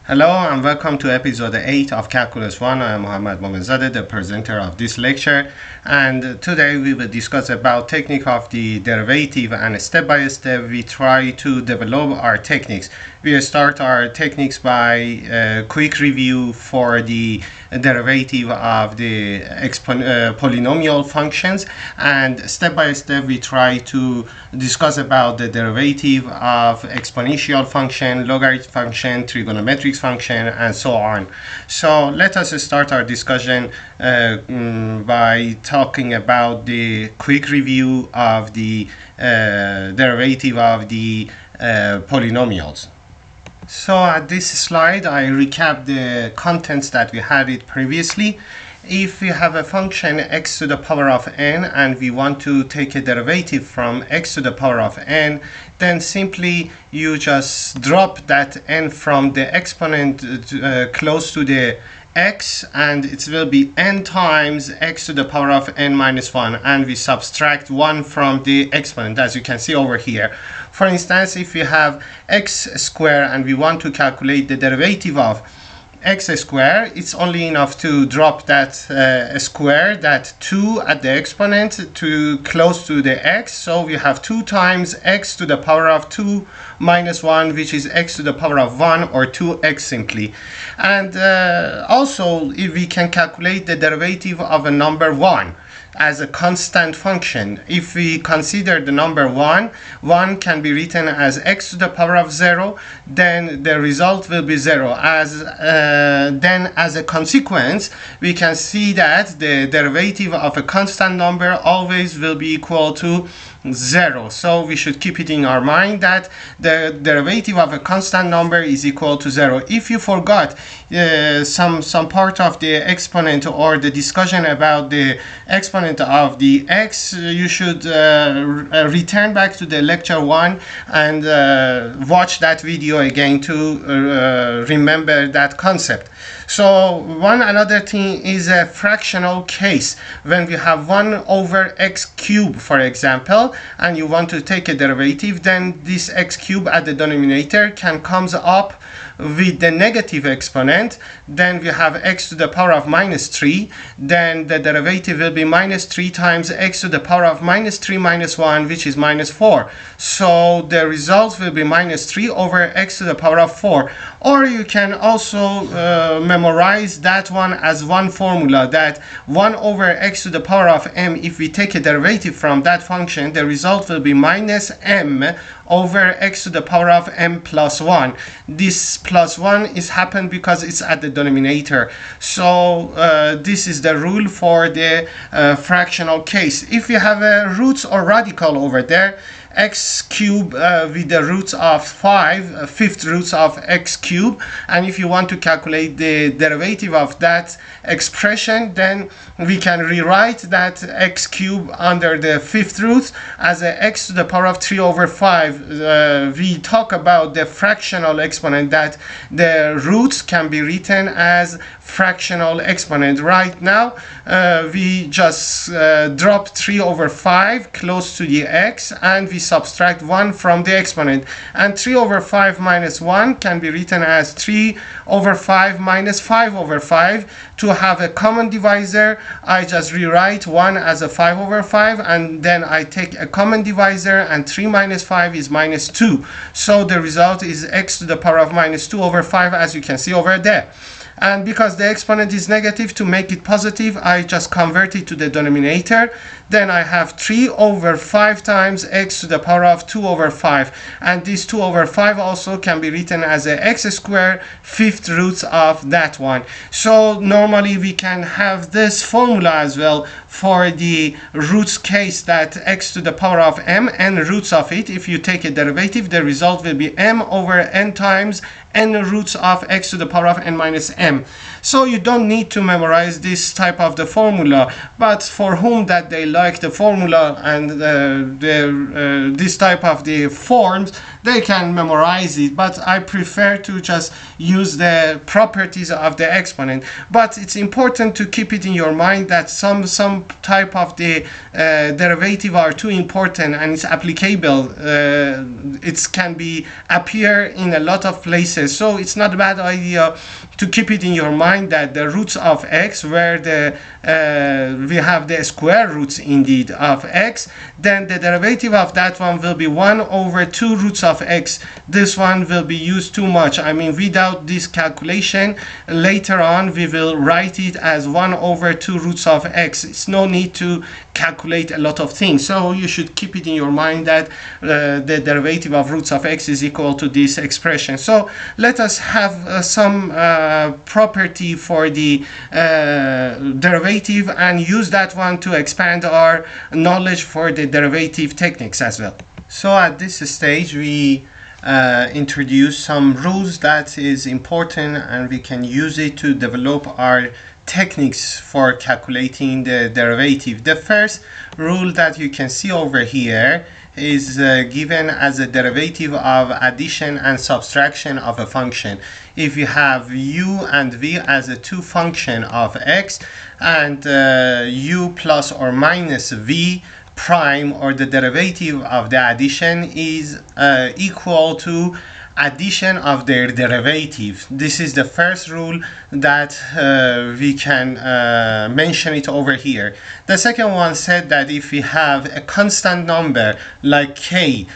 Hello and welcome to episode 8 of Calculus 1. I am Mohammad Momenzadeh, the presenter of this lecture, and today we will discuss about technique of the derivative, and step by step we try to develop our techniques. We start our techniques by a quick review for the derivative of the polynomial functions, and step by step we try to discuss about the derivative of exponential function, logarithmic function, trigonometric function, and so on. So let us start our discussion by talking about the quick review of the derivative of the polynomials. So at this slide I recap the contents that we had it previously. If we have a function x to the power of n and we want to take a derivative from x to the power of n, then simply you just drop that n from the exponent close to the x, and it will be n times x to the power of n minus 1, and we subtract 1 from the exponent, as you can see over here. For instance, if we have x squared and we want to calculate the derivative of x squared, it's only enough to drop that square, that 2 at the exponent, to close to the x. So we have 2 times x to the power of 2 minus 1, which is x to the power of 1, or 2x simply. And also if we can calculate the derivative of a number 1 as a constant function. If we consider the number 1 can be written as x to the power of 0, then the result will be 0. Then as a consequence, we can see that the derivative of a constant number always will be equal to 0. So we should keep it in our mind that the derivative of a constant number is equal to 0. If you forgot some part of the exponent or the discussion about the exponent of the x, you should return back to the lecture 1 and watch that video again to remember that concept. So one another thing is a fractional case. When we have 1 over x cubed, for example, and you want to take a derivative, then this x cubed at the denominator can comes up with the negative exponent. Then we have x to the power of minus 3, then the derivative will be minus 3 times x to the power of minus 3 minus 1, which is minus 4. So the result will be minus 3 over x to the power of 4. Or you can also memorize that one as one formula, that 1 over x to the power of m, if we take a derivative from that function, the result will be minus m over x to the power of m plus 1. This plus 1 is happened because it's at the denominator. So this is the rule for the fractional case. If you have a roots or radical over there, x cubed with the roots of 5, fifth roots of x cubed, and if you want to calculate the derivative of that expression, then we can rewrite that x cubed under the fifth root as a x to the power of 3 over 5. We talk about the fractional exponent, that the roots can be written as fractional exponent. Right now we just drop 3 over 5 close to the x, and we subtract 1 from the exponent, and 3 over 5 minus 1 can be written as 3 over 5 minus 5 over 5. To have a common divisor, I just rewrite 1 as a 5 over 5, and then I take a common divisor, and 3 minus 5 is minus 2. So the result is x to the power of minus 2 over 5, as you can see over there. And because the exponent is negative, to make it positive, I just convert it to the denominator. Then I have 3 over 5 times x to the power of 2 over 5. And this 2 over 5 also can be written as a x squared, fifth roots of that one. So normally we can have this formula as well for the roots case, that x to the power of m and roots of it. If you take a derivative, the result will be m over n times n roots of x to the power of n minus m. So you don't need to memorize this type of the formula, but for whom that they like the formula and this type of the forms, they can memorize it, but I prefer to just use the properties of the exponent. But it's important to keep it in your mind that some type of the derivative are too important and it's applicable. It can be appear in a lot of places, so it's not a bad idea to keep it in your mind that the roots of x, where the we have the square roots indeed of x, then the derivative of that one will be 1 over 2 roots of x. This one will be used too much. I mean, without this calculation, later on we will write it as 1 over 2 roots of x. It's no need to calculate a lot of things, so you should keep it in your mind that the derivative of roots of x is equal to this expression. So let us have some property for the derivative and use that one to expand our knowledge for the derivative techniques as well. So at this stage we introduce some rules that is important, and we can use it to develop our techniques for calculating the derivative. The first rule that you can see over here is given as a derivative of addition and subtraction of a function. If you have u and v as a two function of x, and u plus or minus v prime, or the derivative of the addition, is equal to addition of their derivative. This is the first rule that we can mention it over here. The second one said that if we have a constant number like k,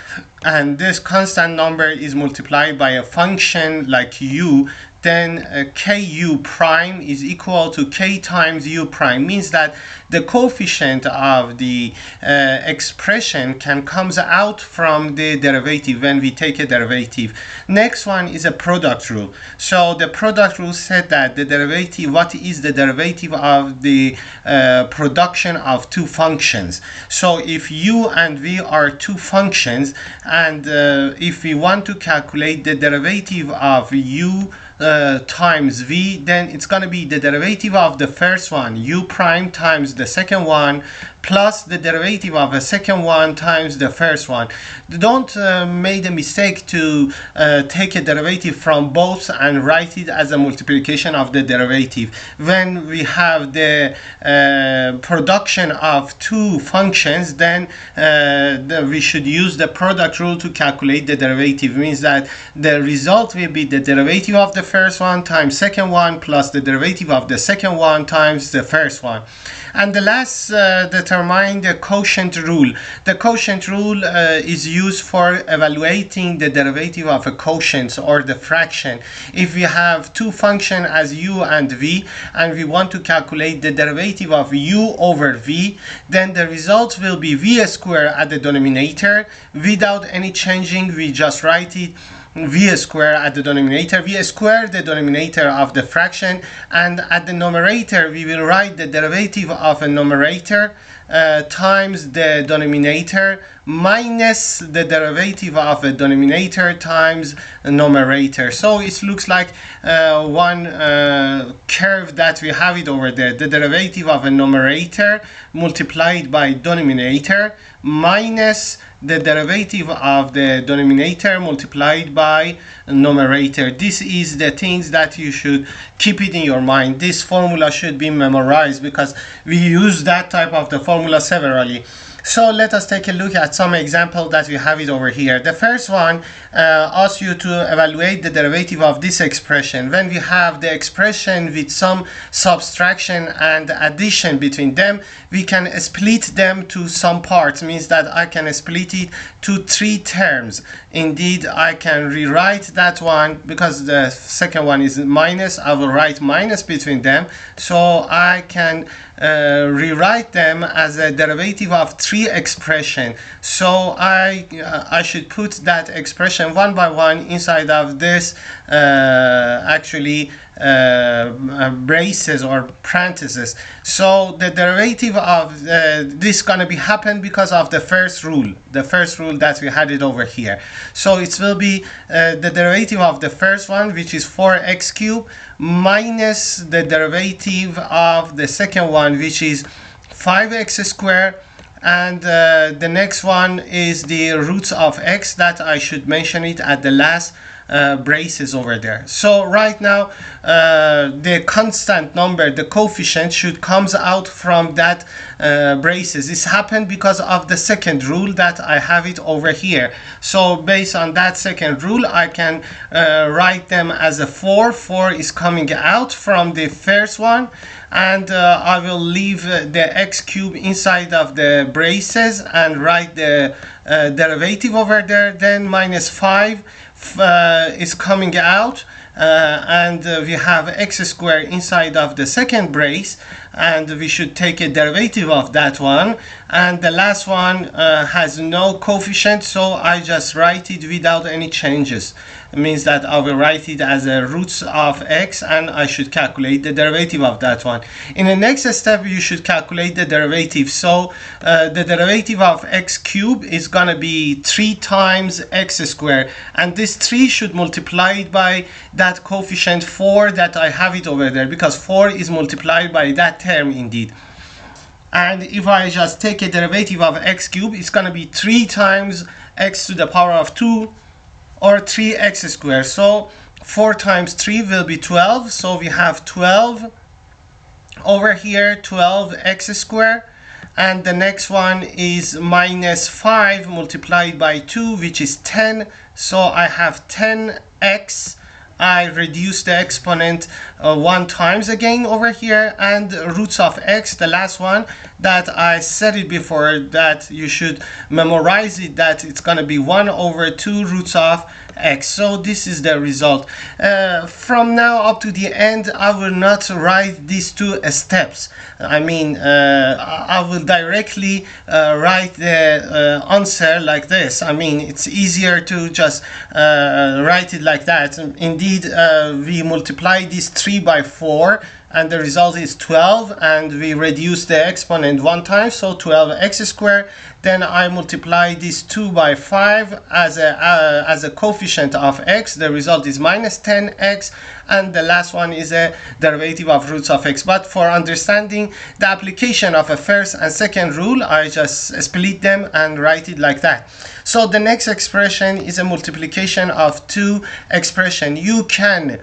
and this constant number is multiplied by a function like u, then ku prime is equal to k times u prime. Means that the coefficient of the expression can comes out from the derivative when we take a derivative. Next one is a product rule. So the product rule said that the derivative, what is the derivative of the production of two functions. So if u and v are two functions, and if we want to calculate the derivative of u times v, then it's going to be the derivative of the first one, u prime, times the second one, plus the derivative of the second one times the first one. Don't make the mistake to take a derivative from both and write it as a multiplication of the derivative. When we have the production of two functions, then we should use the product rule to calculate the derivative. Means that the result will be the derivative of the first one times second one plus the derivative of the second one times the first one. And the last determine the quotient rule. The quotient rule is used for evaluating the derivative of a quotient or the fraction. If we have two functions as u and v, and we want to calculate the derivative of u over v, then the result will be v squared at the denominator. Without any changing, we just write it v squared at the denominator. We square the denominator of the fraction, and at the numerator we will write the derivative of a numerator times the denominator minus the derivative of a denominator times a numerator. So it looks like one curve that we have it over there. The derivative of a numerator multiplied by denominator minus the derivative of the denominator multiplied by numerator. This is the things that you should keep it in your mind. This formula should be memorized because we use that type of the formula severally. So let us take a look at some example that we have it over here. The first one asks you to evaluate the derivative of this expression. When we have the expression with some subtraction and addition between them, we can split them to some parts. Means that I can split it to three terms. Indeed, I can rewrite that one because the second one is minus. I will write minus between them, so I can rewrite them as a derivative of three expression. So I should put that expression one by one inside of this actually braces or parentheses. So the derivative of this gonna be happen because of the first rule that we had it over here. So it will be the derivative of the first one, which is 4x cubed, minus the derivative of the second one, which is 5x squared, and the next one is the roots of x, that I should mention it at the last braces over there. So right now the constant number, the coefficient, should comes out from that braces. This happened because of the second rule that I have it over here. So based on that second rule, I can write them as a 4 is coming out from the first one, and I will leave the x cube inside of the braces and write the derivative over there. Then minus 5 is coming out, and we have x squared inside of the second brace, and we should take a derivative of that one. And the last one has no coefficient, so I just write it without any changes. It means that I will write it as a roots of x, and I should calculate the derivative of that one. In the next step, you should calculate the derivative. So the derivative of x cubed is gonna be 3 times x squared, and this 3 should multiply it by that coefficient 4 that I have it over there, because 4 is multiplied by that term indeed. And if I just take a derivative of x cubed, it's gonna be 3 times x to the power of 2, or 3x squared. So 4 times 3 will be 12. So we have 12 over here, 12x squared. And the next one is minus 5 multiplied by 2, which is 10. So I have 10x. I reduce the exponent 1 times again over here, and roots of x, the last one that I said it before, that you should memorize it, that it's going to be 1 over 2 roots of x. So this is the result. From now up to the end, I will not write these 2 steps. I mean, I will directly write the answer like this. I mean, it's easier to just write it like that. Indeed, we multiply this 3 by 4, and the result is 12, and we reduce the exponent 1 time, so 12x squared. Then I multiply this 2 by 5 as a coefficient of x. The result is minus 10x, and the last one is a derivative of roots of x. But for understanding the application of a first and second rule, I just split them and write it like that. So the next expression is a multiplication of 2 expressions. You can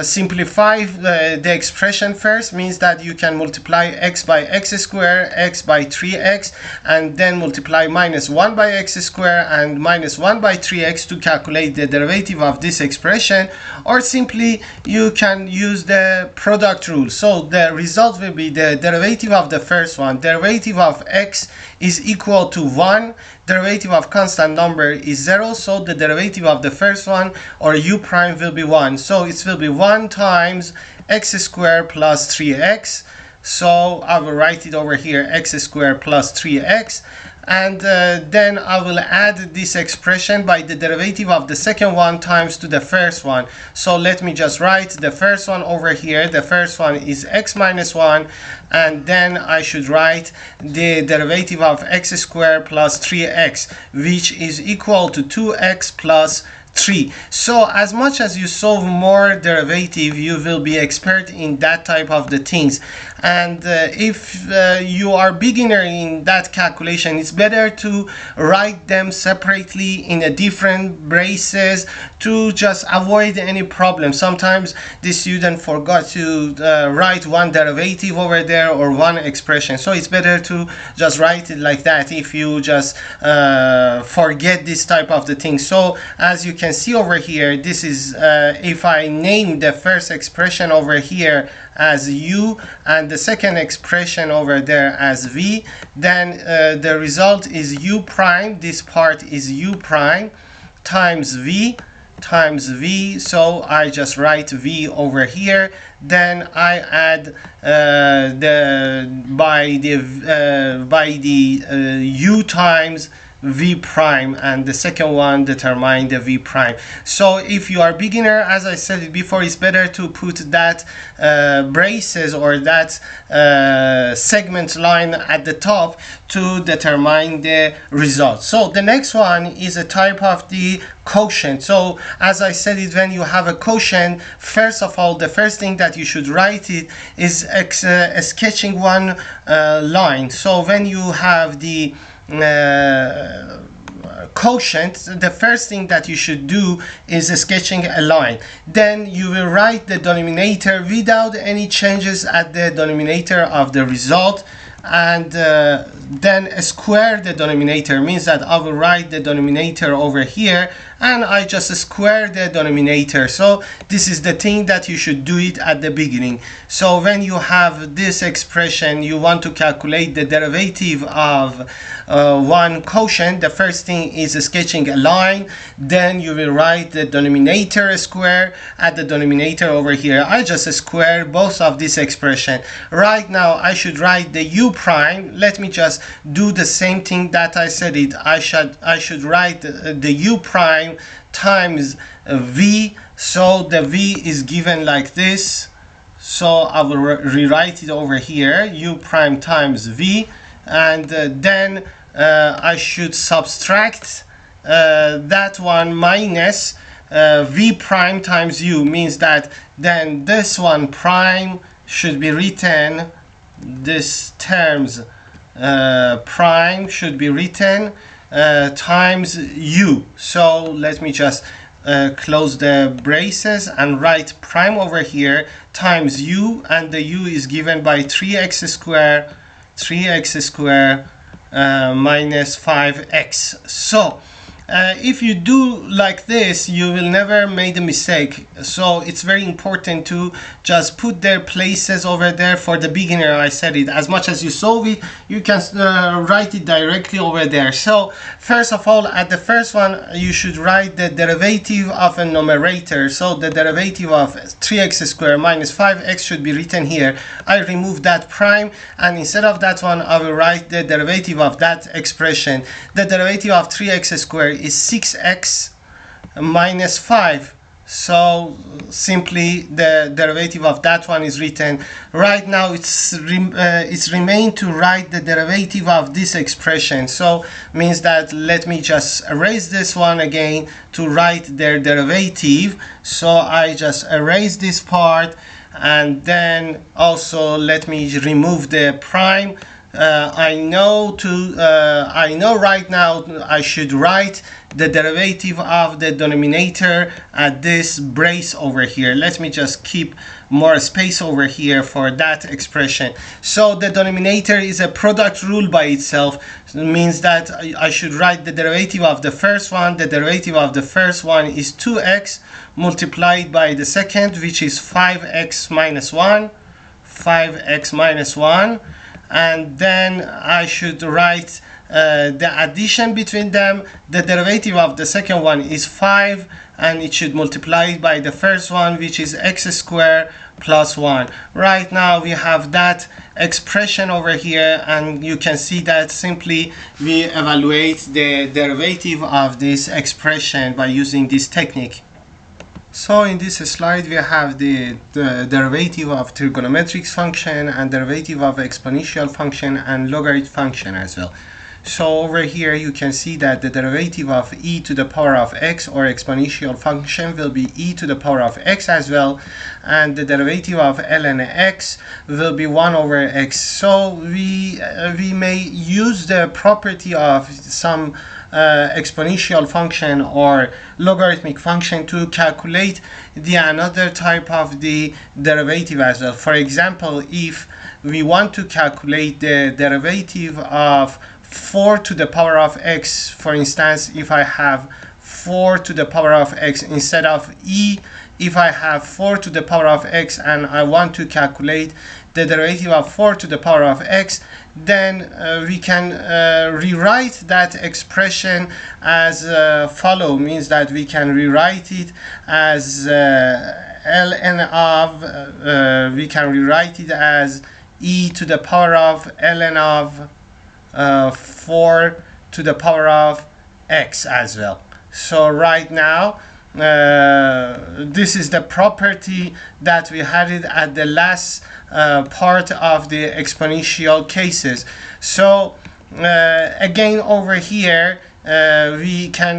simplify the expression first, means that you can multiply x by x squared, x by 3x, and then multiply minus 1 by x squared and minus 1 by 3x to calculate the derivative of this expression. Or simply you can use the product rule. So the result will be the derivative of the first one. Derivative of x is equal to 1. Derivative of constant number is 0, so the derivative of the first one, or u prime, will be 1. So it will be 1 times x squared plus 3x. So I will write it over here, x squared plus 3x, and then I will add this expression by the derivative of the second one times to the first one. So let me just write the first one over here. The first one is x minus 1, and then I should write the derivative of x squared plus 3x, which is equal to 2x plus 3. So as much as you solve more derivative, you will be expert in that type of the things. And if you are beginner in that calculation, it's better to write them separately in a different braces to just avoid any problem. Sometimes the student forgot to write one derivative over there or one expression, so it's better to just write it like that if you just forget this type of the thing. So as you can see over here, this is if I name the first expression over here as u and the second expression over there as v, then the result is u prime, this part is u prime times v, so I just write v over here. Then I add by the u times v prime, and the second one determine the v prime. So if you are beginner, as I said it before, it's better to put that braces or that segment line at the top to determine the result. So the next one is a type of the quotient. So as I said it, when you have a quotient, first of all, the first thing that you should write it is sketching one line. So when you have the quotient, the first thing that you should do is sketching a line. Then you will write the denominator without any changes at the denominator of the result, and then square the denominator, means that I will write the denominator over here and I just square the denominator. So this is the thing that you should do it at the beginning. So when you have this expression, you want to calculate the derivative of one quotient, the first thing is sketching a line, then you will write the denominator square at the denominator over here. I just square both of this expression. Right now I should write the u prime. Let me just do the same thing that I said it. I should write the u prime times v. So the v is given like this, so I will rewrite it over here, u prime times v, and then I should subtract that one minus v prime times u, means that then this one prime should be written, this terms prime should be written times u. So let me just close the braces and write prime over here times u, and the u is given by 3x squared minus 5x. So if you do like this, you will never make a mistake. So it's very important to just put their places over there. For the beginner, I said it, as much as you solve it, you can write it directly over there. So first of all, at the first one, you should write the derivative of a numerator. So the derivative of 3x squared minus 5x should be written here. I remove that prime, and instead of that one, I will write the derivative of that expression. The derivative of 3x squared is 6x minus 5. So simply the derivative of that one is written. Right now it's remain to write the derivative of this expression. So means that let me just erase this one again to write their derivative. So I just erase this part, and then also let me remove the prime. I know right now I should write the derivative of the denominator at this brace over here. Let me just keep more space over here for that expression. So the denominator is a product rule by itself. It means that I should write the derivative of the first one. The derivative of the first one is 2x multiplied by the second, which is 5x minus 1. And then I should write the addition between them. The derivative of the second one is 5, and it should multiply by the first one, which is x squared plus 1. Right now we have that expression over here, and you can see that simply we evaluate the derivative of this expression by using this technique. So in this slide we have the derivative of trigonometric function and derivative of exponential function and logarithmic function as well. So over here you can see that the derivative of e to the power of x or exponential function will be e to the power of x as well, and the derivative of ln x will be 1 over x. So we may use the property of some exponential function or logarithmic function to calculate the another type of the derivative as well. For example, if we want to calculate the derivative of 4 to the power of x, for instance, if I have 4 to the power of x instead of e, if I have 4 to the power of x and I want to calculate the derivative of 4 to the power of x, then we can rewrite that expression as follow, means that we can rewrite it as ln of we can rewrite it as e to the power of ln of 4 to the power of x as well. So right now this is the property that we had it at the last part of the exponential cases. So again over here we can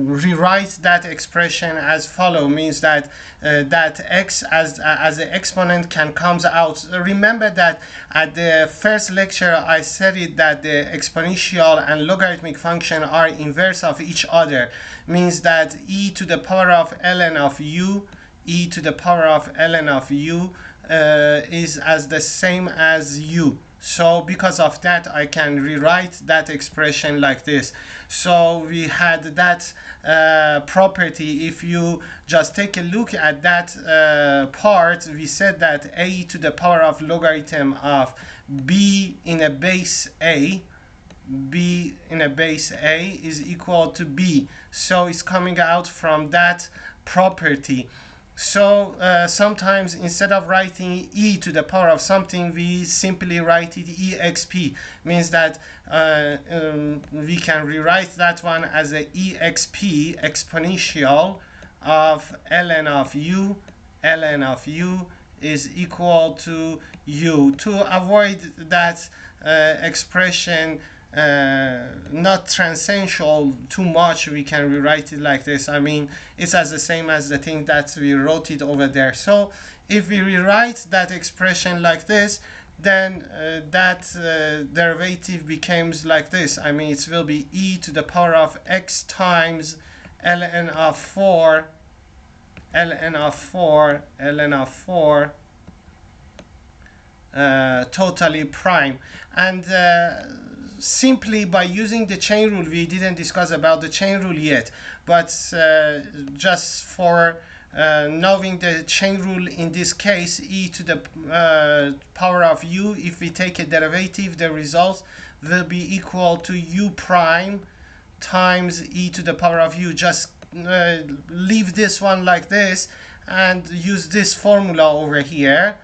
rewrite that expression as follow, means that that x as an exponent can comes out. Remember that at the first lecture I said it that the exponential and logarithmic function are inverse of each other, means that e to the power of ln of u, e to the power of ln of u is as the same as u. So because of that I can rewrite that expression like this. So we had that property. If you just take a look at that part, we said that a to the power of logarithm of b in a base a, b in a base a is equal to b. So it's coming out from that property. So sometimes instead of writing e to the power of something, we simply write it exp, means that we can rewrite that one as a exp, exponential of ln of u, ln of u is equal to u. To avoid that expression not transcendental too much, we can rewrite it like this. I mean, it's as the same as the thing that we wrote it over there. So if we rewrite that expression like this, then that derivative becomes like this. I mean, it will be e to the power of x times ln of 4, ln of 4, ln of 4 totally prime. And simply by using the chain rule, we didn't discuss about the chain rule yet, but just for knowing the chain rule in this case, e to the power of u, if we take a derivative, the result will be equal to u prime times e to the power of u. Just leave this one like this and use this formula over here.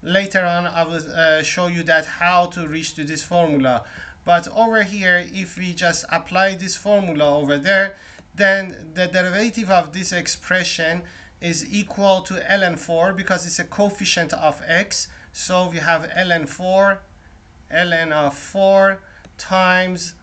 Later on I will show you that how to reach to this formula. But over here, if we just apply this formula over there, then the derivative of this expression is equal to ln 4 because it's a coefficient of x. So we have ln 4, ln of 4 times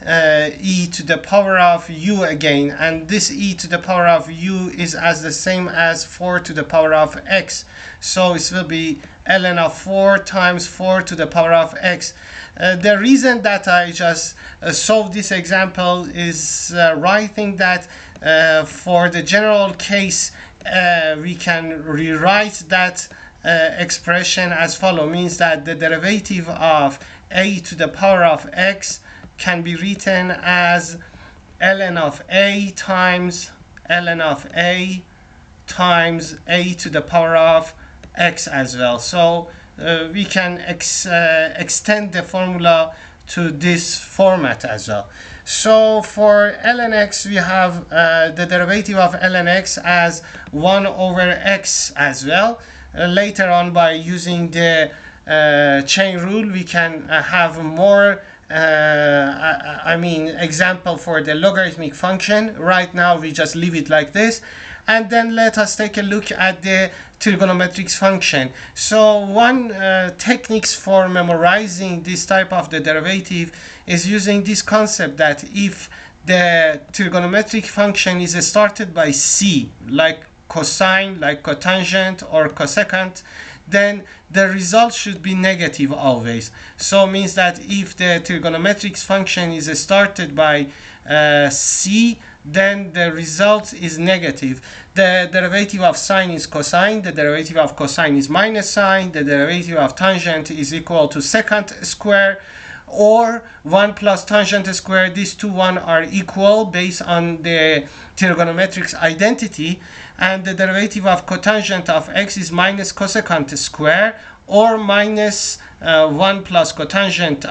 e to the power of u again, and this e to the power of u is as the same as 4 to the power of x. So it will be ln of 4 times 4 to the power of x. The reason that I just solved this example is writing that for the general case we can rewrite that expression as follow, means that the derivative of a to the power of x can be written as ln of a times ln of a times a to the power of x as well. So we can extend the formula to this format as well. So for ln x, we have the derivative of ln x as 1 over x as well. Later on, by using the chain rule, we can have more example for the logarithmic function. Right now we just leave it like this, and then let us take a look at the trigonometric function. So one techniques for memorizing this type of the derivative is using this concept that if the trigonometric function is started by c, like cosine, like cotangent or cosecant, then the result should be negative always. So means that if the trigonometric function is started by c, then the result is negative. The derivative of sine is cosine, the derivative of cosine is minus sine, the derivative of tangent is equal to secant square, or 1 plus tangent square. These two one are equal based on the trigonometric identity, and the derivative of cotangent of x is minus cosecant square, or minus 1 plus cotangent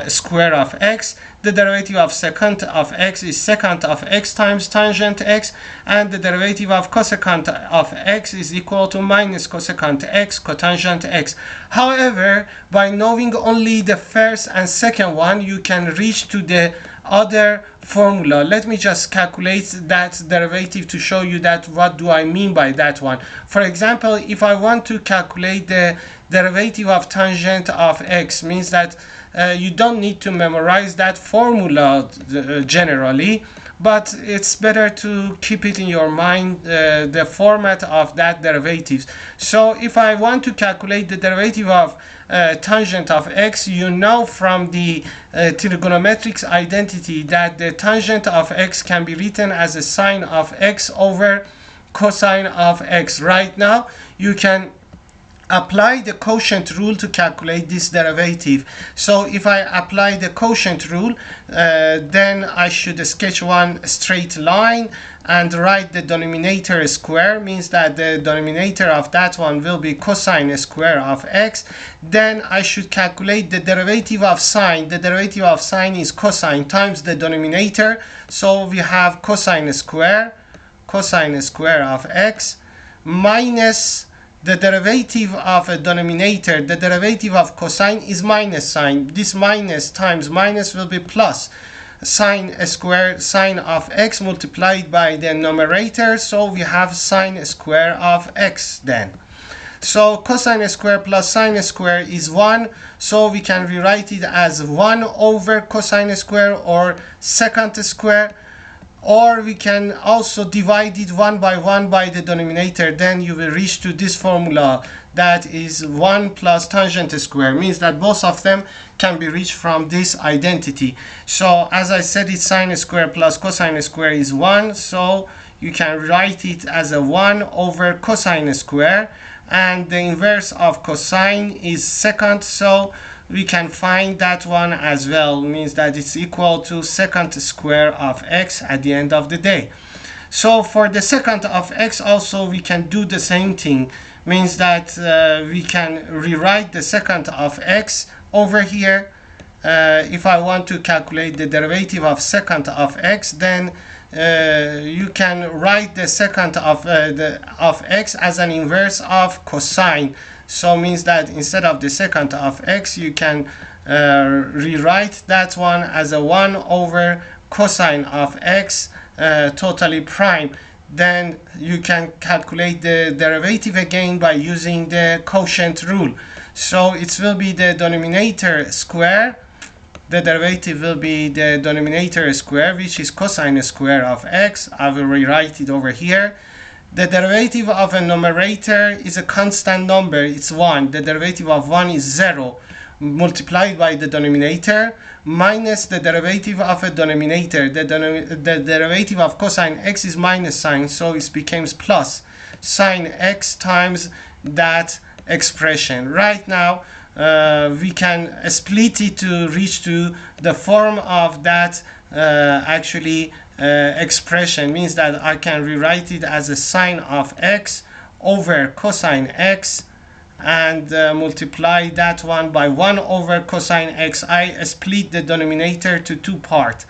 square of x. The derivative of secant of x is secant of x times tangent x, and the derivative of cosecant of x is equal to minus cosecant x cotangent x. However, by knowing only the first and second one, you can reach to the other formula. Let me just calculate that derivative to show you that what do I mean by that one. For example, if I want to calculate the derivative of tangent of x, means that you don't need to memorize that formula generally, but it's better to keep it in your mind, the format of that derivatives. So if I want to calculate the derivative of tangent of x, you know from the trigonometric identity that the tangent of x can be written as a sine of x over cosine of x. Right now you can apply the quotient rule to calculate this derivative. So if I apply the quotient rule, then I should sketch one straight line and write the denominator square, means that the denominator of that one will be cosine square of x. Then I should calculate the derivative of sine. The derivative of sine is cosine times the denominator, so we have cosine square of x minus the derivative of a denominator. The derivative of cosine is minus sine. This minus times minus will be plus sine square sine of x multiplied by the numerator, so we have sine square of x then. So cosine square plus sine square is 1, so we can rewrite it as 1 over cosine square or secant square, or we can also divide it 1 by 1 by the denominator. Then you will reach to this formula, that is 1 plus tangent square, means that both of them can be reached from this identity. So as I said, it's sine square plus cosine square is 1, so you can write it as a 1 over cosine square, and the inverse of cosine is secant, so we can find that one as well, means that it's equal to secant square of x at the end of the day. So for the secant of x also we can do the same thing, means that we can rewrite the secant of x over here. If I want to calculate the derivative of secant of x, then you can write the secant of x as an inverse of cosine. So means that instead of the secant of x, you can rewrite that one as a 1 over cosine of x totally prime. Then you can calculate the derivative again by using the quotient rule. So it will be the denominator square. The derivative will be the denominator square, which is cosine square of x. I will rewrite it over here. The derivative of a numerator is a constant number, it's 1. The derivative of 1 is 0, multiplied by the denominator, minus the derivative of a denominator. The derivative of cosine x is minus sine, so it becomes plus sine x times that expression. Right now we can split it to reach to the form of that expression, means that I can rewrite it as a sine of x over cosine x and multiply that one by 1 over cosine x. I split the denominator to 2 parts,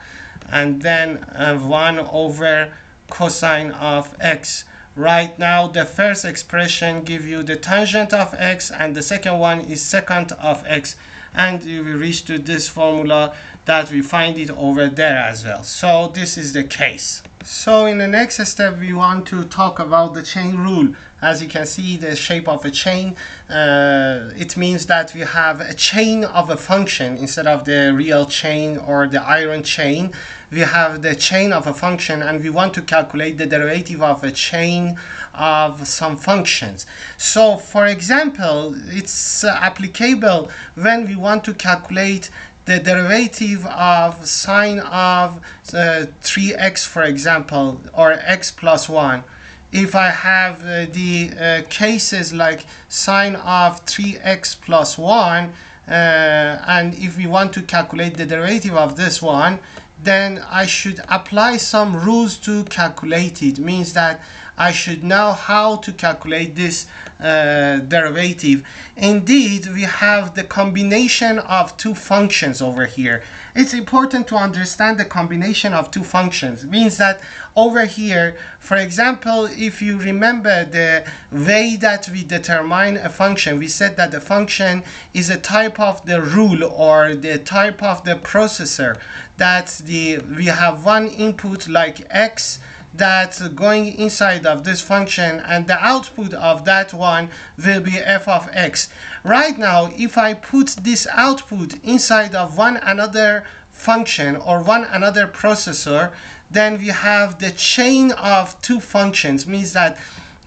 and then 1 over cosine of x. Right now the first expression gives you the tangent of x, and the second one is secant of x, and you will reach to this formula that we find it over there as well. So this is the case. So in the next step we want to talk about the chain rule. As you can see, the shape of a chain, it means that we have a chain of a function instead of the real chain or the iron chain. We have the chain of a function, and we want to calculate the derivative of a chain of some functions. So for example, it's applicable when we want to calculate the derivative of sine of 3x, for example, or x plus 1. If I have the cases like sine of 3x plus 1, and if we want to calculate the derivative of this one, then I should apply some rules to calculate it. Means that I should know how to calculate this derivative. Indeed, we have the combination of two functions over here. It's important to understand the combination of two functions. It means that over here, for example, if you remember the way that we determine a function, we said that the function is a type of the rule or the type of the processor, that we have one input like x that's going inside of this function, and the output of that one will be f of x. Right now, if I put this output inside of one another function or one another processor, then we have the chain of two functions. Means that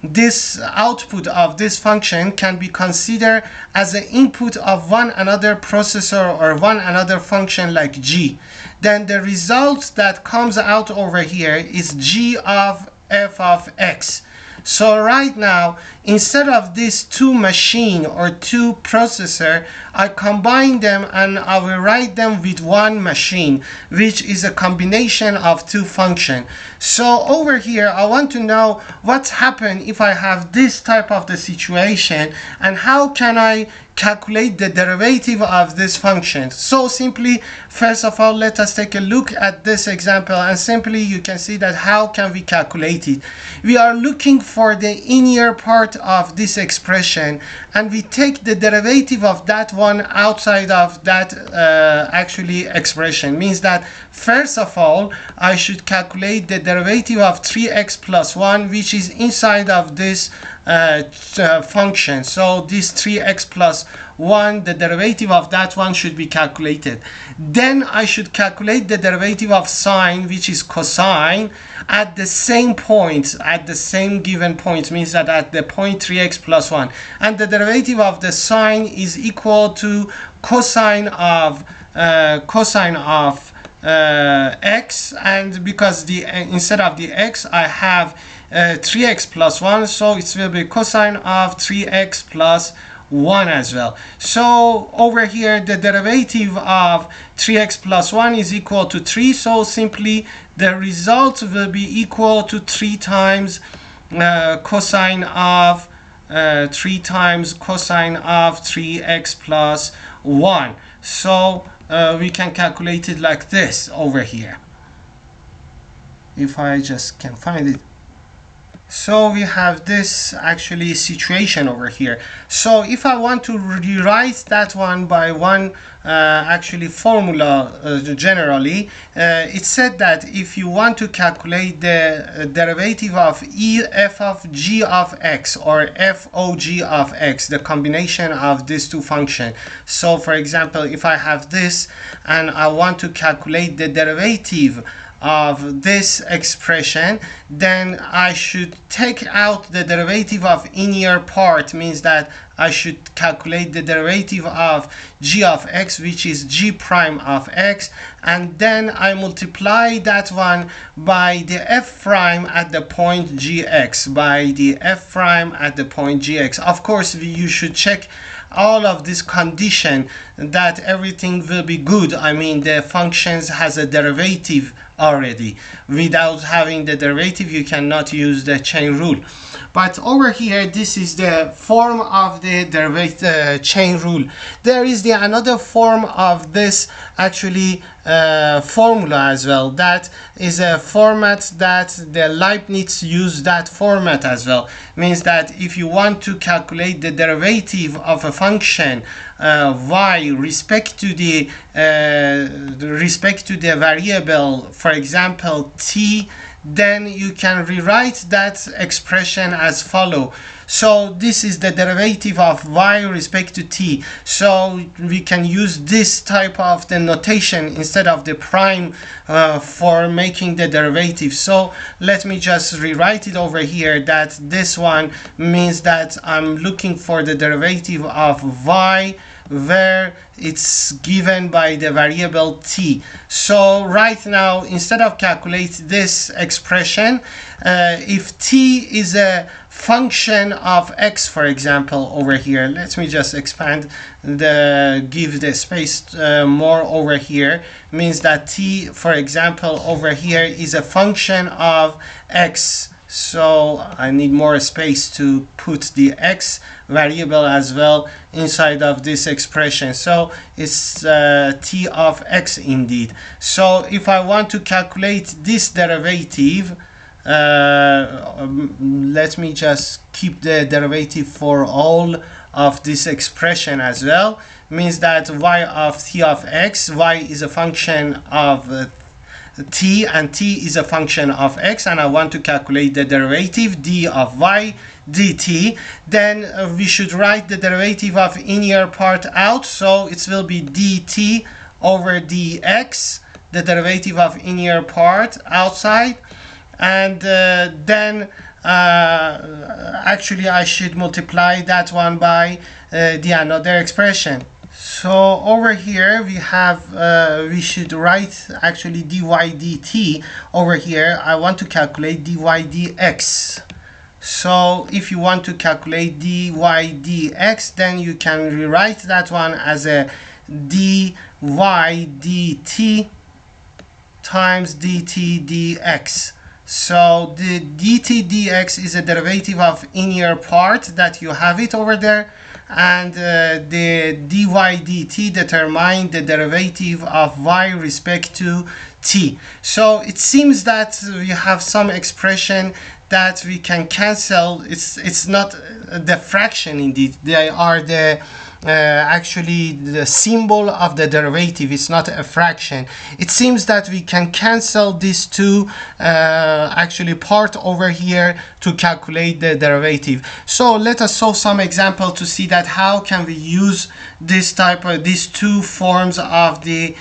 this output of this function can be considered as the input of one another processor or one another function like g. Then the result that comes out over here is g of f of x. So right now, instead of these two machine or two processor, I combine them and I will write them with one machine, which is a combination of two function. So over here, I want to know what's happened if I have this type of the situation, and how can I calculate the derivative of this function. So simply, first of all, let us take a look at this example, and simply you can see that how can we calculate it. We are looking for the inner part of this expression, and we take the derivative of that one outside of that actually expression. Means that first of all, I should calculate the derivative of 3x plus 1, which is inside of this function. So this 3x plus 1, the derivative of that one should be calculated. Then I should calculate the derivative of sine, which is cosine, at the same point, at the same given point. Means that at the point 3x plus 1, and the derivative of the sine is equal to cosine of x, and because the instead of the x I have 3x plus 1, so it will be cosine of 3x plus 1 as well. So over here, the derivative of 3x plus 1 is equal to 3, so simply the result will be equal to 3 times cosine of 3x plus 1. So we can calculate it like this over here, if I just can find it. So we have this actually situation over here. So if I want to rewrite that one by one actually formula, generally it said that if you want to calculate the derivative of f of g of x or f o g of x, the combination of these two functions. So for example, if I have this and I want to calculate the derivative of this expression, then I should take out the derivative of inner part. Means that I should calculate the derivative of g of x, which is g prime of x, and then I multiply that one by the f prime at the point gx, by the f prime at the point gx. Of course, you should check all of this condition that everything will be good. I mean, the functions has a derivative already. Without having the derivative, you cannot use the chain rule. But over here, this is the form of the derivative chain rule. There is the another form of this actually formula as well. That is a format that the Leibniz used, that format as well. Means that if you want to calculate the derivative of a function y respect to the variable, for example t, then you can rewrite that expression as follow. So this is the derivative of y respect to t. So we can use this type of the notation instead of the prime for making the derivative. So let me just rewrite it over here, that this one means that I'm looking for the derivative of y where it's given by the variable t. So right now, instead of calculate this expression, if t is a function of x, for example, over here, let me just expand give the space more over here. Means that t, for example, over here is a function of x. so I need more space to put the x variable as well inside of this expression. So it's t of x indeed. So if I want to calculate this derivative, let me just keep the derivative for all of this expression as well. Means that y of t of x, y is a function of t and t is a function of x, and I want to calculate the derivative d of y dt. Then we should write the derivative of inner part out, so it will be dt over dx, the derivative of inner part outside. And then actually I should multiply that one by the another expression. So over here we have we should write actually dy dt. Over here I want to calculate dy dx. So if you want to calculate dy dx, then you can rewrite that one as a dy dt times dt dx. So the dt dx is a derivative of inner part that you have it over there, and the dy dt determine the derivative of y respect to t. So it seems that we have some expression that we can cancel. It's not the fraction indeed, they are the actually the symbol of the derivative. It's not a fraction. It seems that we can cancel these two actually part over here to calculate the derivative. So let us solve some example to see that how can we use this type of these two forms of the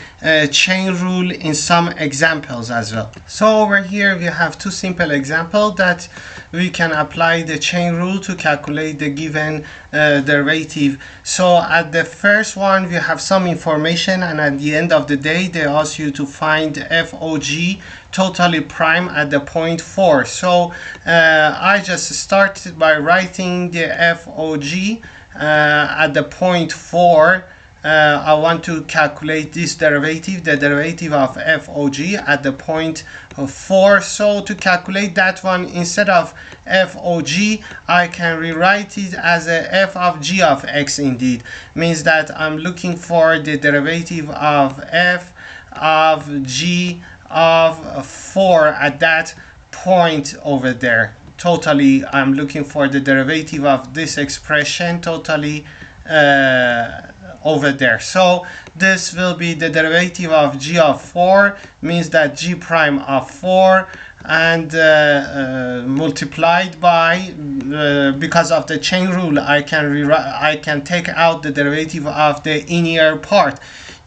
chain rule in some examples as well. So over here we have two simple examples that we can apply the chain rule to calculate the given derivative. So at the first one we have some information, and at the end of the day they ask you to find FOG totally prime at the point 4. So I just started by writing the FOG at the point 4. I want to calculate this derivative, the derivative of FOG at the point 4. So to calculate that one, instead of FOG, I can rewrite it as a f of g of x indeed. Means that I'm looking for the derivative of f of g of 4 at that point over there. Totally, I'm looking for the derivative of this expression totally over there. So this will be the derivative of g of 4, means that g prime of 4, and multiplied by because of the chain rule I can take out the derivative of the inner part,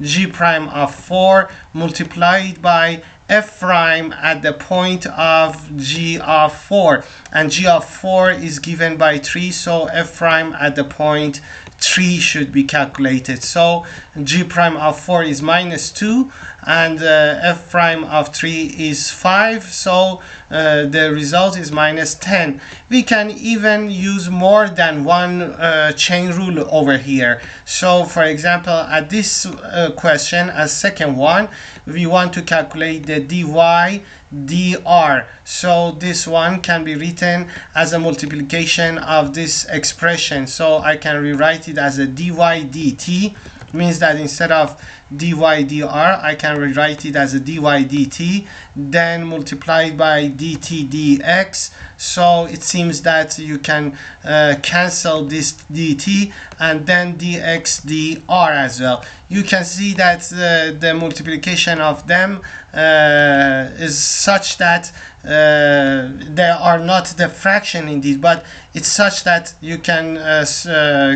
g prime of 4 multiplied by f prime at the point of g of 4, and g of 4 is given by 3, so f prime at the point 3 should be calculated. So g prime of 4 is -2, and f prime of 3 is 5, so the result is -10. We can even use more than one chain rule over here. So for example, at this question, as second one, we want to calculate the dy dr. So this one can be written as a multiplication of this expression. So I can rewrite it as a dy dt, means that instead of dy dr I can rewrite it as a dy dt, then multiplied by dt dx. So it seems that you can cancel this dt, and then dx dr as well. You can see that the multiplication of them is such that they are not the fraction indeed, but it's such that you can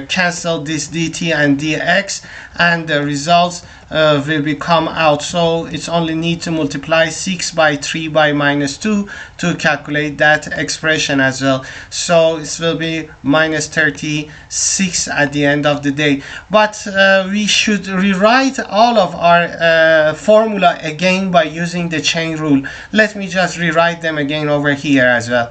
cancel this dt and dx, and the results will become out. So it's only need to multiply 6 by 3 by -2 to calculate that expression as well. So it will be -36 at the end of the day. But we should rewrite all of our formula again by using the chain rule. Let me just rewrite them again over here as well.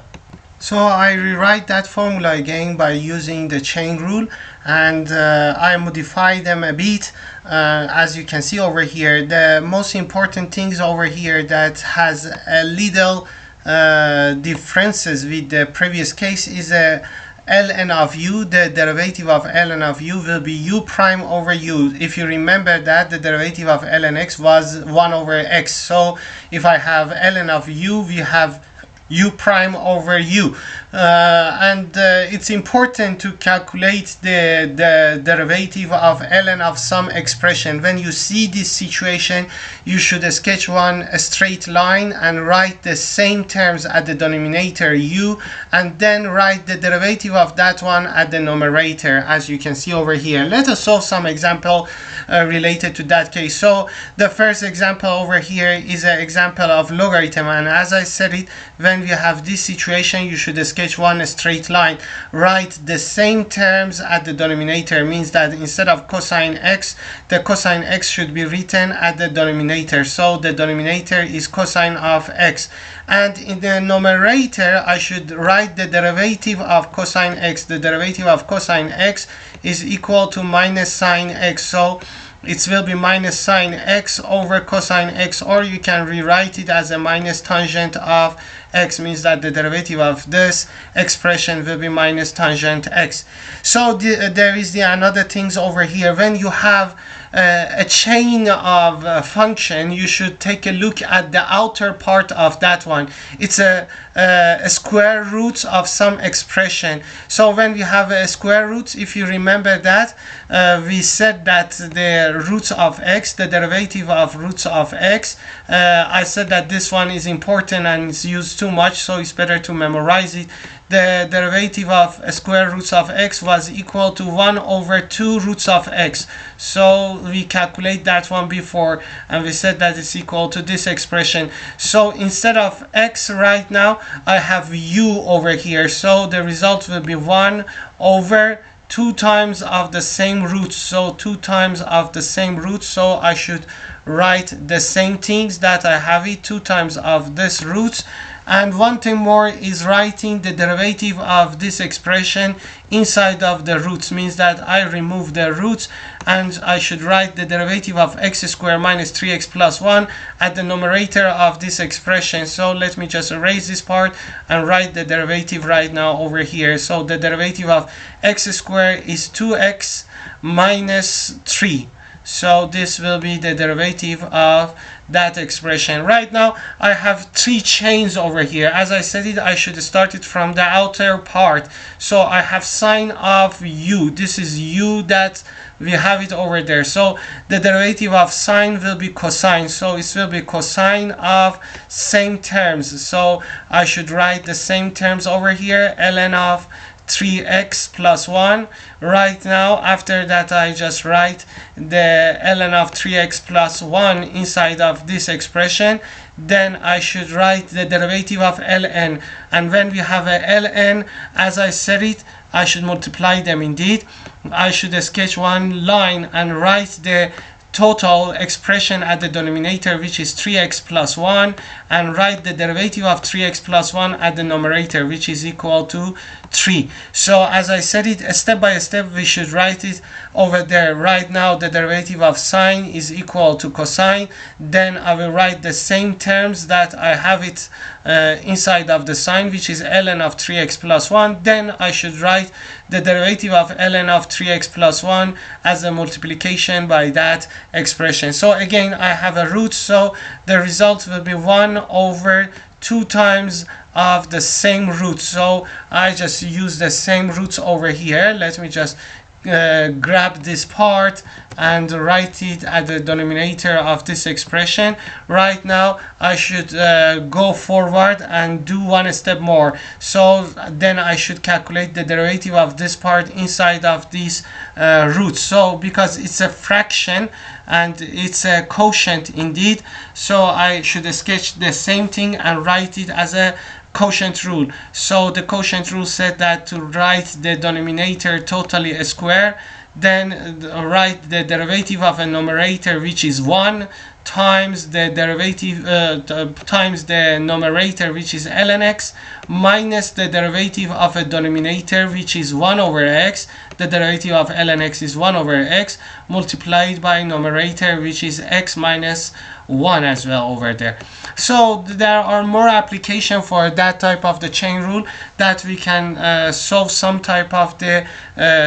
So I rewrite that formula again by using the chain rule, and I modify them a bit. As you can see over here, the most important things over here that has a little differences with the previous case is a ln of u. The derivative of ln of u will be u prime over u. If you remember that the derivative of ln x was 1 over x, so if I have ln of u, we have u prime over u, and it's important to calculate the derivative of ln of some expression. When you see this situation, you should sketch a straight line and write the same terms at the denominator u, and then write the derivative of that one at the numerator, as you can see over here. Let us solve some example related to that case. So the first example over here is an example of logarithm, and as I said it, when we have this situation, you should sketch one straight line, write the same terms at the denominator. Means that instead of cosine x, the cosine x should be written at the denominator, so the denominator is cosine of x, and in the numerator I should write the derivative of cosine x. The derivative of cosine x is equal to minus sine x, so it will be minus sine x over cosine x, or you can rewrite it as a minus tangent of x. Means that the derivative of this expression will be minus tangent x. So there is another things over here. When you have a chain of function, you should take a look at the outer part of that one. It's a square root of some expression. So when we have a square root, if you remember that, we said that the roots of x, the derivative of roots of x, I said that this one is important and it's used too much, so it's better to memorize it. The derivative of square roots of x was equal to 1 over 2 roots of x. So we calculate that one before, and we said that it's equal to this expression. So instead of x right now, I have u over here. So the result will be 1 over 2 times of the same roots. So 2 times of the same roots. So I should write the same things that I have it, 2 times of this roots. And one thing more is writing the derivative of this expression inside of the roots. Means that I remove the roots and I should write the derivative of x squared minus 3x plus 1 at the numerator of this expression. So let me just erase this part and write the derivative right now over here. So the derivative of x squared is 2x minus 3. So this will be the derivative of that expression. Right now I have 3 chains over here. As I said it, I should start it from the outer part. So I have sine of u. This is u that we have it over there. So the derivative of sine will be cosine. So it will be cosine of same terms. So I should write the same terms over here, ln of 3x plus 1. Right now, after that, I just write the ln of 3x plus 1 inside of this expression. Then I should write the derivative of ln, and when we have a ln, as I said it, I should multiply them. Indeed, I should sketch one line and write the total expression at the denominator, which is 3x plus 1, and write the derivative of 3x plus 1 at the numerator, which is equal to 3. So as I said it, step by step we should write it over there. Right now the derivative of sine is equal to cosine. Then I will write the same terms that I have it inside of the sine, which is ln of 3x plus 1. Then I should write the derivative of ln of 3x plus 1 as a multiplication by that expression. So again, I have a root, so the result will be 1 over 2 times of the same root. So I just use the same roots over here. Let me just grab this part and write it at the denominator of this expression. Right now I should go forward and do one step more. So then I should calculate the derivative of this part inside of these roots. So because it's a fraction and it's a quotient indeed, so I should sketch the same thing and write it as a quotient rule. So the quotient rule said that to write the denominator totally a square, then write the derivative of a numerator which is 1 times the derivative times the numerator, which is ln x, minus the derivative of a denominator, which is 1 over x. The derivative of ln x is 1 over x, multiplied by numerator, which is x minus 1 as well over there. So there are more application for that type of the chain rule, that we can solve some type of the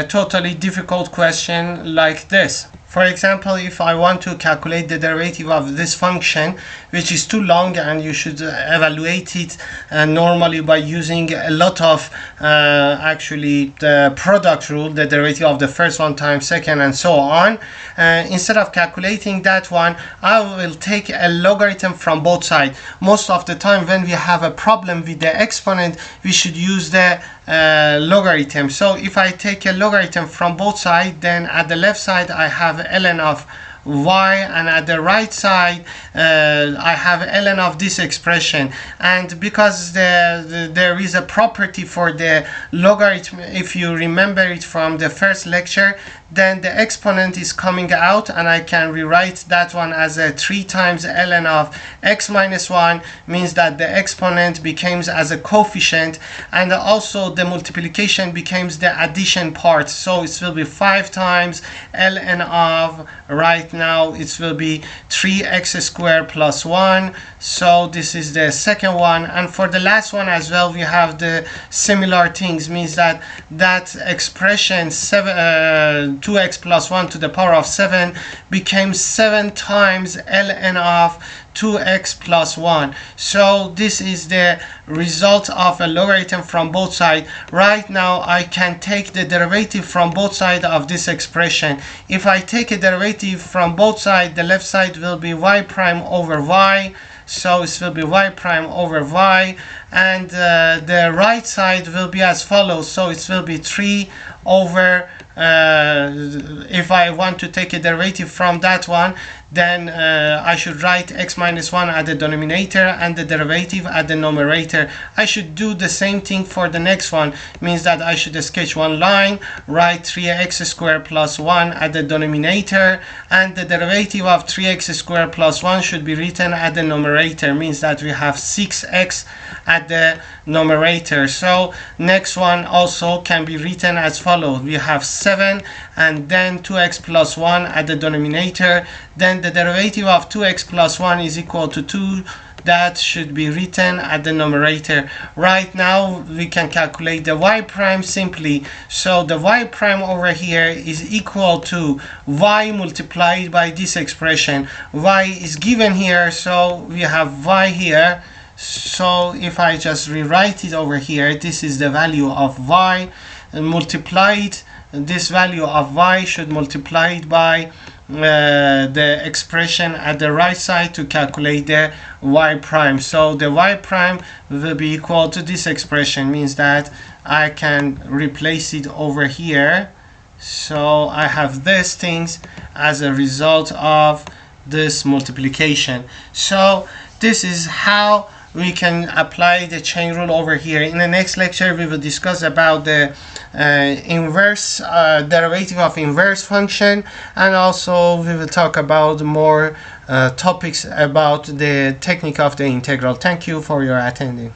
totally difficult question like this. For example, if I want to calculate the derivative of this function, which is too long, and you should evaluate it normally by using a lot of actually the product rule, the derivative of the first one times second and so on. Instead of calculating that one, I will take a logarithm from both sides. Most of the time when we have a problem with the exponent, we should use the logarithm. So if I take a logarithm from both sides, then at the left side I have ln of y, and at the right side I have ln of this expression. And because there is a property for the logarithm, if you remember it from the first lecture, then the exponent is coming out, and I can rewrite that one as a 3 times ln of x minus 1, means that the exponent becomes as a coefficient, and also the multiplication becomes the addition part. So it will be 5 times ln of, right now it will be 3x squared plus 1. So this is the second one. And for the last one as well, we have the similar things, means that that expression 2x plus 1 to the power of 7 became 7 times ln of 2x plus 1. So this is the result of a logarithm from both sides. Right now I can take the derivative from both sides of this expression. If I take a derivative from both sides, the left side will be y prime over y. So it will be y prime over y, and the right side will be as follows. So it will be 3 over if I want to take a derivative from that one, then I should write x minus 1 at the denominator and the derivative at the numerator. I should do the same thing for the next one, means that I should sketch one line, write 3x squared plus 1 at the denominator, and the derivative of 3x squared plus 1 should be written at the numerator, means that we have 6x at the numerator. So next one also can be written as follows. We have 7 and then 2x plus 1 at the denominator, then the derivative of 2x plus 1 is equal to 2. That should be written at the numerator. Right now we can calculate the y prime simply. So the y prime over here is equal to y multiplied by this expression. Y is given here, so we have y here. So if I just rewrite it over here, this is the value of y, and multiplied, this value of y should multiply it by the expression at the right side to calculate the y prime. So the y prime will be equal to this expression, means that I can replace it over here. So I have these things as a result of this multiplication. So this is how we can apply the chain rule over here. In the next lecture we will discuss about the inverse derivative of inverse function, and also we will talk about more topics about the technique of the integral. Thank you for your attending.